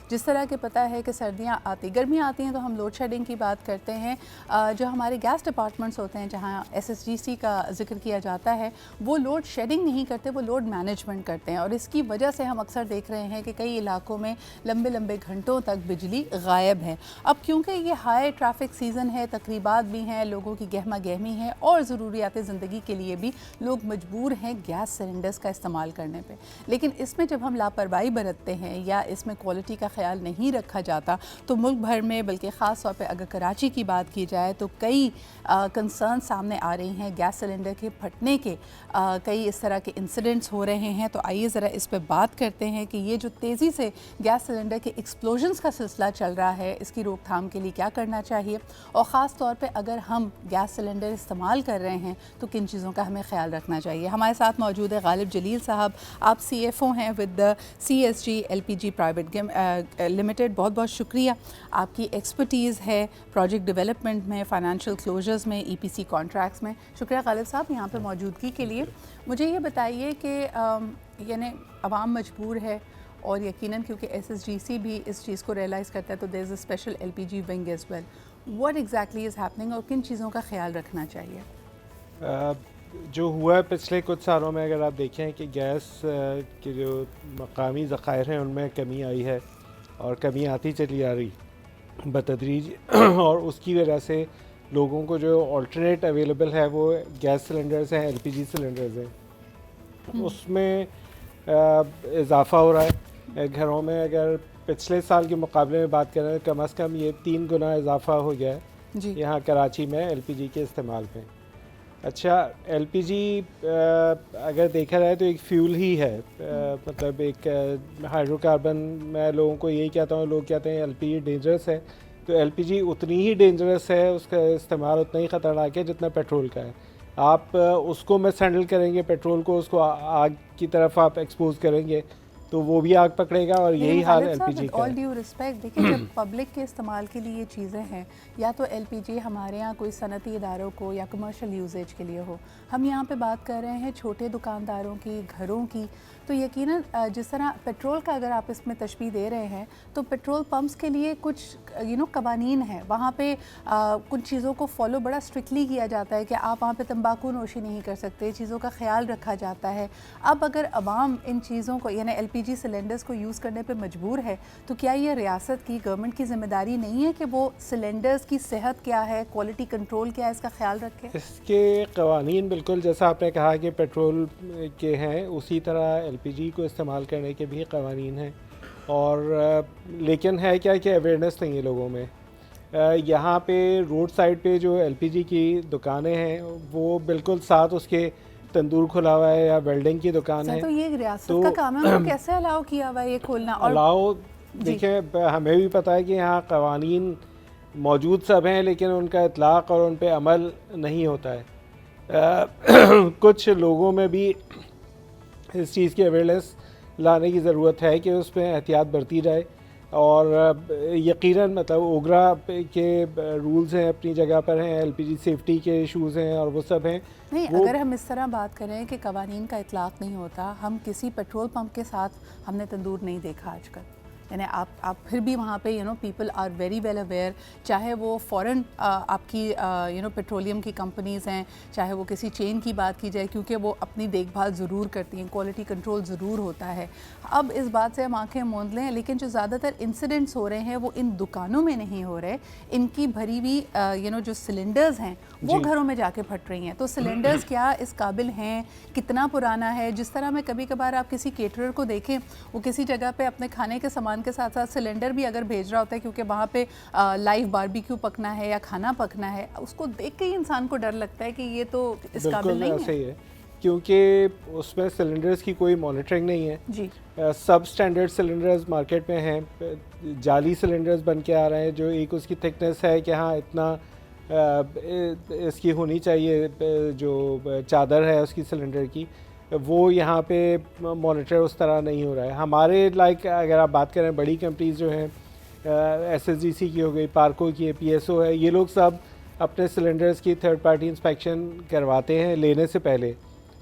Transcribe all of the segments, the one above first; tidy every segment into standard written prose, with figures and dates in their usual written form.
जिस तरह के पता है कि सर्दियाँ आती गर्मियाँ आती हैं तो हम लोड शेडिंग की बात करते हैं। जो हमारे गैस डिपार्टमेंट्स होते हैं जहाँ SSGC का जिक्र किया जाता है, वो लोड शेडिंग नहीं करते, वो लोड मैनेजमेंट करते हैं। और इसकी वजह से हम अक्सर देख रहे हैं कि कई इलाकों में लंबे लंबे घंटों तक बिजली गायब है। अब क्योंकि ये हाई ट्रैफिक सीज़न है, तकरीबात भी हैं, लोगों की गहमा गहमी है और ज़रूरियात ज़िंदगी के लिए भी लोग मजबूर हैं गैस सिलेंडर्स का इस्तेमाल करने पे। लेकिन इसमें जब हम लापरवाही बरतते हैं या इसमें क्वालिटी का ख्याल नहीं रखा जाता तो मुल्क भर में, बल्कि ख़ास तौर पे अगर कराची की बात की जाए तो कई कंसर्न सामने आ रही हैं। गैस सिलेंडर के फटने के कई इस तरह के इंसिडेंट्स हो रहे हैं। तो आइए ज़रा इस पर बात करते हैं कि ये जो तेज़ी से गैस सिलेंडर के एक्सप्लोजन्स का सिलसिला चल रहा है, इसकी रोकथाम के लिए क्या करना चाहिए और ख़ास तौर पे अगर हम गैस सिलेंडर इस्तेमाल कर रहे हैं तो किन चीज़ों का हमें ख्याल रखना चाहिए। हमारे साथ मौजूद है गालिब जलील साहब, आप CFO हैं with the CSG LPG private limited. बहुत बहुत शुक्रिया, आपकी एक्सपर्टीज़ है प्रोजेक्ट डेवलपमेंट में, फाइनेंशियल क्लोजर्स में, EPC कॉन्ट्रैक्ट्स में। शुक्रिया गालिब साहब यहाँ पर मौजूदगी के लिए। मुझे ये बताइए कि यानी अवाम मजबूर है और यकीनन क्योंकि SSGC भी इस चीज़ को रियलाइज़ करता है तो there is a special LPG wing as well. What exactly is happening और किन चीज़ों का ख्याल रखना चाहिए? जो हुआ है पिछले कुछ सालों में, अगर आप देखें कि गैस के जो मकामी ज़खायर हैं उनमें कमी आई है और कमी आती चली आ रही बतदरीज और उसकी वजह से लोगों को जो ऑल्टरनेट अवेलेबल है वो गैस सिलेंडर्स हैं, LPG सिलेंडर्स हैं, उसमें इजाफ़ा हो रहा है। घरों में अगर पिछले साल के मुकाबले में बात करें कम अज़ कम ये 3 गुना इजाफ़ा हो गया है यहाँ कराची में LPG के इस्तेमाल पे। अच्छा, LPG अगर देखा जाए तो एक फ्यूल ही है, मतलब एक हाइड्रोकार्बन। मैं लोगों को यही कहता हूँ, लोग कहते हैं LPG डेंजरस है, तो LPG उतनी ही डेंजरस है, उसका इस्तेमाल उतना ही ख़तरनाक है जितना पेट्रोल का है। आप उसको मिस हैंडल करेंगे, पेट्रोल को, उसको आग की तरफ आप एक्सपोज करेंगे तो वो भी आग पकड़ेगा और यही हाल LPG का है। ऑल ड्यू रिस्पेक्ट, देखिए जब पब्लिक के इस्तेमाल के लिए ये चीज़ें हैं, या तो LPG हमारे यहाँ कोई सनती इदारों को या कमर्शियल यूजेज के लिए हो, हम यहाँ पे बात कर रहे हैं छोटे दुकानदारों की, घरों की। तो यकीनन जिस तरह पेट्रोल का अगर आप इसमें तशबीह दे रहे हैं तो पेट्रोल पंप्स के लिए कुछ कवानीन है, वहाँ पे कुछ चीज़ों को फॉलो बड़ा स्ट्रिक्टली किया जाता है कि आप वहाँ पे तंबाकू नोशी नहीं कर सकते, चीज़ों का ख्याल रखा जाता है। अब अगर अवाम इन चीज़ों को यानी LPG सिलेंडर्स को यूज़ करने पे मजबूर है तो क्या ये रियासत की, गवर्नमेंट की ज़िम्मेदारी नहीं है कि वो सिलेंडर्स की सेहत क्या है, क्वालिटी कंट्रोल क्या है, इसका ख्याल रखें? इसके कवानीन बिल्कुल जैसा आपने कहा कि पेट्रोल के हैं, उसी तरह LPG को इस्तेमाल करने के भी कवानीन हैं। और लेकिन है क्या कि अवेयरनेस नहीं है लोगों में। यहाँ पे रोड साइड पे जो LPG की दुकानें हैं वो बिल्कुल साथ उसके तंदूर खुला हुआ है या वेल्डिंग की दुकान है। तो ये रियासत का काम है, उनको कैसे अलाउ किया हुआ है ये खोलना? और अलाउ, देखिए हमें भी पता है कि यहाँ कवानीन मौजूद सब हैं लेकिन उनका इतलाक़ और उन पे अमल नहीं होता है। कुछ लोगों में भी इस चीज़ की अवेयरनेस लाने की ज़रूरत है कि उसमें एहतियात बरती जाए। और यकीनन मतलब ओगरा के रूल्स हैं, अपनी जगह पर हैं, LPG सेफ्टी के इशूज़ हैं और वो सब हैं। नहीं, अगर हम इस तरह बात करें कि कवानीन का इतलाक़ नहीं होता, हम किसी पेट्रोल पंप के साथ हमने तंदूर नहीं देखा आजकल। यानी आप फिर भी वहाँ पे people are very well aware, चाहे वो फ़ॉरेन आपकी पेट्रोलियम की कंपनीज़ हैं, चाहे वो किसी चेन की बात की जाए, क्योंकि वो अपनी देखभाल ज़रूर करती हैं, क्वालिटी कंट्रोल ज़रूर होता है। अब इस बात से हम आंखें मूंद लें, लेकिन जो ज़्यादातर इंसिडेंट्स हो रहे हैं वो इन दुकानों में नहीं हो रहे, इनकी भरी हुई जो सिलेंडर्स हैं वो घरों में जाके फट रही हैं। तो सिलेंडर्स क्या इस काबिल हैं, कितना पुराना है? जिस तरह में कभी कभार आप किसी केटरर को देखें, वो किसी जगह पे अपने खाने के सामान के साथ साथ सिलेंडर भी अगर भेज रहा होता है क्योंकि वहाँ पे लाइव बारबेक्यू पकना है या खाना पकना है, उसको देख के ही इंसान को डर लगता है कि ये तो इस काबिल नहीं है। क्योंकि उसमें सिलेंडर्स की कोई मॉनिटरिंग नहीं है जी। सब स्टैंडर्ड सिलेंडर्स मार्केट में हैं, जाली सिलेंडर्स बन के आ रहे हैं जो एक उसकी थिकनेस है कि हाँ इतना इसकी होनी चाहिए, जो चादर है उसकी सिलेंडर की, वो यहाँ पे मॉनिटर उस तरह नहीं हो रहा है। हमारे अगर आप बात करें बड़ी कंपनीज जो हैं, SSGC की हो गई, पार्को की है, PSO है, ये लोग सब अपने सिलेंडर्स की थर्ड पार्टी इंस्पेक्शन करवाते हैं लेने से पहले।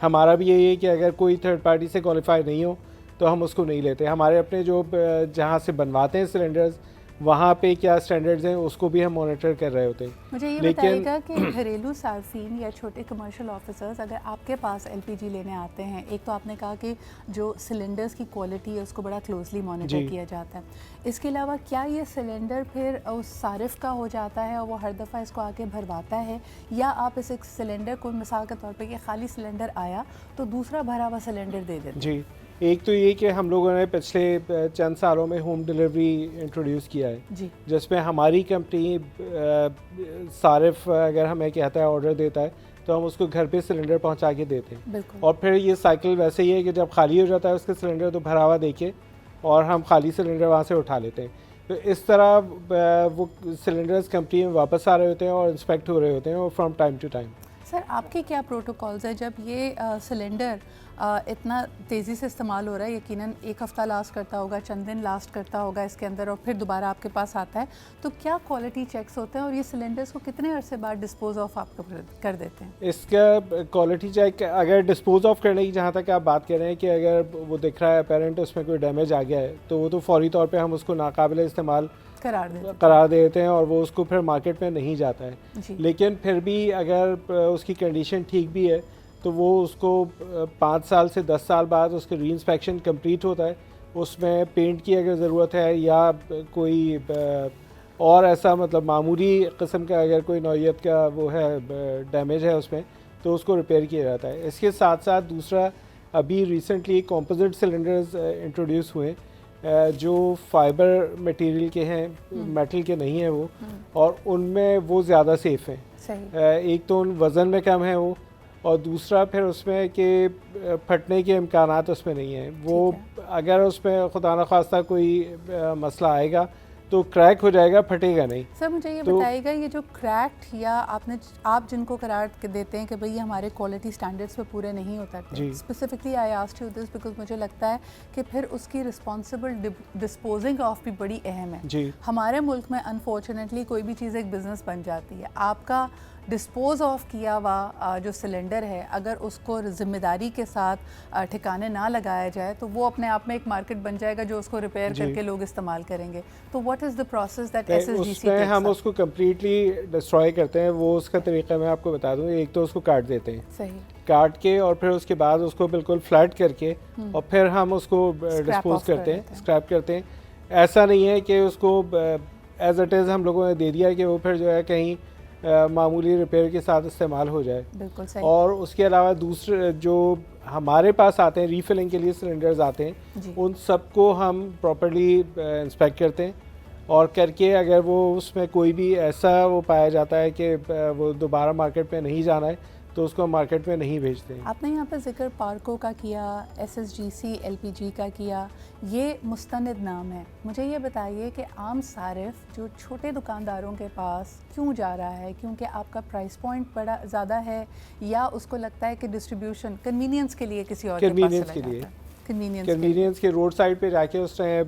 हमारा भी यही है कि अगर कोई थर्ड पार्टी से क्वालिफाई नहीं हो तो तो हम उसको नहीं लेते। हमारे अपने जो जहाँ से बनवाते हैं सिलेंडर्स वहाँ पे क्या स्टैंडर्ड्स हैं उसको भी हम मॉनिटर कर रहे होते हैं। मुझे ये बताइएगा कि घरेलू सार्फिन या छोटे कमर्शियल ऑफिसर्स अगर आपके पास एलपीजी लेने आते हैं, एक तो आपने कहा कि जो सिलेंडर्स की क्वालिटी है उसको बड़ा क्लोजली मॉनिटर किया जाता है, इसके अलावा क्या ये सिलेंडर फिर उस सारिफ का हो जाता है और वो हर दफ़ा इसको आके भरवाता है, या आप इस एक सिलेंडर को मिसाल के तौर पर कि खाली सिलेंडर आया तो दूसरा भरा हुआ सिलेंडर दे देते हैं? जी, एक तो ये कि हम लोगों ने पिछले चंद सालों में होम डिलीवरी इंट्रोड्यूस किया है, जिसमें हमारी कंपनी सारिफ अगर हमें कहता है, ऑर्डर देता है, तो हम उसको घर पे सिलेंडर पहुंचा के देते हैं। और फिर ये साइकिल वैसे ही है कि जब खाली हो जाता है उसका सिलेंडर तो भरा हुआ देके और हम खाली सिलेंडर वहाँ से उठा लेते हैं। तो इस तरह वो सिलेंडर्स कंपनी में वापस आ रहे होते हैं और इंस्पेक्ट हो रहे होते हैं और from time to time. Sir, आपके क्या प्रोटोकॉल्स है जब ये सिलेंडर इतना तेज़ी से इस्तेमाल हो रहा है, यकीनन एक हफ़्ता लास्ट करता होगा, चंद दिन लास्ट करता होगा इसके अंदर, और फिर दोबारा आपके पास आता है, तो क्या क्वालिटी चेक्स होते हैं और ये सिलेंडर्स को कितने अरसे बाद डिस्पोज ऑफ आप कर देते हैं? इसका क्वालिटी चेक अगर डिस्पोज ऑफ करने की जहाँ तक आप बात कर रहे हैं कि अगर वो दिख रहा है अपेरेंट उसमें कोई डैमेज आ गया है तो वो तो फौरी तौर पर हम उसको नाकाबिल इस्तेमाल करार देते हैं और वो उसको फिर मार्केट में नहीं जाता है। लेकिन फिर भी अगर उसकी कंडीशन ठीक भी है तो वो उसको 5 साल से 10 साल बाद उसके री इंस्पेक्शन कम्प्लीट होता है, उसमें पेंट की अगर ज़रूरत है या कोई और ऐसा मतलब मामूली किस्म का अगर कोई नौइयत का वो है डैमेज है उसमें तो उसको रिपेयर किया जाता है। इसके साथ साथ दूसरा अभी रिसेंटली कंपोजिट सिलेंडर्स इंट्रोड्यूस हुए जो फाइबर मटेरियल के हैं, मेटल के नहीं हैं वो, और उनमें वो ज़्यादा सेफ़ हैं। एक तो उन वज़न में कम है वो, और दूसरा फिर उसमें कि फटने के इम्कानात उसमें नहीं हैं। वो अगर उसमें खुदा न खास्ता कोई मसला आएगा तो क्रैक हो जाएगा, फटेगा नहीं। सर, मुझे ये बताइएगा, ये जो क्रैक्ड या आप जिनको करार देते हैं कि भाई ये हमारे क्वालिटी स्टैंडर्ड्स पे पूरे नहीं उतरते, specifically I asked you this because मुझे लगता है कि फिर उसकी रिस्पॉन्सिबल डिस्पोजिंग ऑफ भी बड़ी अहम है। हमारे मुल्क में अनफॉर्चुनेटली कोई भी चीज़ एक बिज़नेस बन जाती है। आपका डिस्पोज ऑफ किया हुआ जो सिलेंडर है, अगर उसको ज़िम्मेदारी के साथ ठिकाने ना लगाया जाए तो वो अपने आप में एक मार्केट बन जाएगा जो उसको रिपेयर करके लोग इस्तेमाल करेंगे। तो what is the process that SSGC takes? हम उसको कम्प्लीटली डिस्ट्रॉय करते हैं। वो उसका तरीका मैं आपको बता दूँ। एक तो उसको काट देते हैं, सही काट के, और फिर उसके बाद उसको बिल्कुल फ्लैट करके और फिर हम उसको डिस्पोज करते हैं, स्क्रैप करते हैं। ऐसा नहीं है कि उसको एज इट इज़ हम लोगों ने दे दिया कि वो फिर जो है कहीं मामूली रिपेयर के साथ इस्तेमाल हो जाए। बिल्कुल सही। और उसके अलावा दूसरे जो हमारे पास आते हैं रीफिलिंग के लिए सिलेंडर्स आते हैं, उन सबको हम प्रॉपर्ली इंस्पेक्ट करते हैं और करके अगर वो उसमें कोई भी ऐसा वो पाया जाता है कि वो दोबारा मार्केट में नहीं जाना है तो उसको मार्केट में नहीं भेजते हैं। आपने यहाँ पे जिक्र पार्को का किया, एसएसजीसी एलपीजी का किया, ये मुस्तनिद नाम है। मुझे ये बताइए कि आम सारिफ जो छोटे दुकानदारों के पास क्यों जा रहा है? क्योंकि आपका प्राइस पॉइंट बड़ा ज़्यादा है, या उसको लगता है कि डिस्ट्रीब्यूशन कन्वीनियंस के लिए किसी और के पास चला जाता है? कन्वीनियंस के रोड साइड पे जाके उस टाइम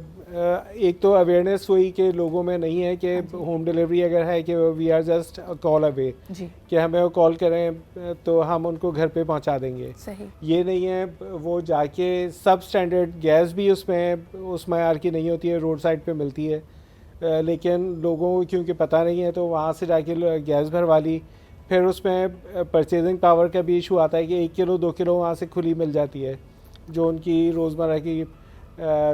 एक तो अवेयरनेस हुई कि लोगों में नहीं है कि होम डिलीवरी अगर है कि we are just call away, कि हमें वो कॉल करें तो हम उनको घर पे पहुंचा देंगे। सही। ये नहीं है, वो जाके सब स्टैंडर्ड गैस भी उसमें उस मयार की नहीं होती है, रोड साइड पे मिलती है, लेकिन लोगों को क्योंकि पता नहीं है तो वहाँ से जाके गैस भरवा ली। फिर उसमें परचेजिंग पावर का भी इशू आता है कि 1 किलो 2 किलो वहाँ से खुली मिल जाती है जो उनकी रोज़मर्रा की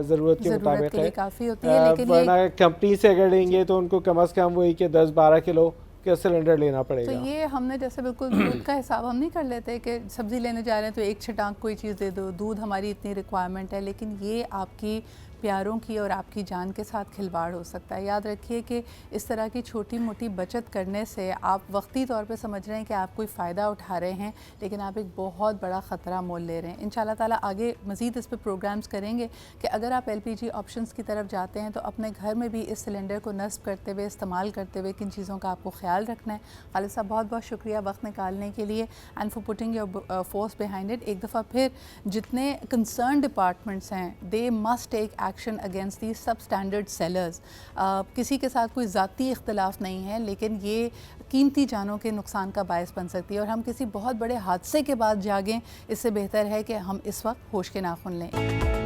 ज़रूरत के मुताबिक है, काफ़ी होती है। लेकिन वरना कंपनी से अगर लेंगे तो उनको कम से कम वही कि 10-12 किलो का सिलेंडर लेना पड़ेगा। तो ये हमने जैसे बिल्कुल दूध का हिसाब हम नहीं कर लेते कि सब्ज़ी लेने जा रहे हैं तो एक छटांक कोई चीज़ दे दो, दूध हमारी इतनी रिक्वायरमेंट है, लेकिन ये आपकी प्यारों की और आपकी जान के साथ खिलवाड़ हो सकता है। याद रखिए कि इस तरह की छोटी मोटी बचत करने से आप वक्ती तौर पे समझ रहे हैं कि आप कोई फ़ायदा उठा रहे हैं, लेकिन आप एक बहुत बड़ा ख़तरा मोल ले रहे हैं। इंशाल्लाह ताला आगे मज़ीद इस पर प्रोग्राम्स करेंगे कि अगर आप एलपीजी ऑप्शंस की तरफ जाते हैं तो अपने घर में भी इस सिलेंडर को नस्ब करते हुए, इस्तेमाल करते हुए किन चीज़ों का आपको ख्याल रखना है। खालिद साहब, बहुत बहुत शुक्रिया वक्त निकालने के लिए and for putting your force behind it. एक दफ़ा फिर जितने कंसर्न डिपार्टमेंट्स हैं, they must take action against the substandard sellers. किसी के साथ कोई ज़ाती इख्तलाफ नहीं है, लेकिन ये कीमती जानों के नुकसान का बायस बन सकती है और हम किसी बहुत बड़े हादसे के बाद जागें, इससे बेहतर है कि हम इस वक्त होश के नाखून लें।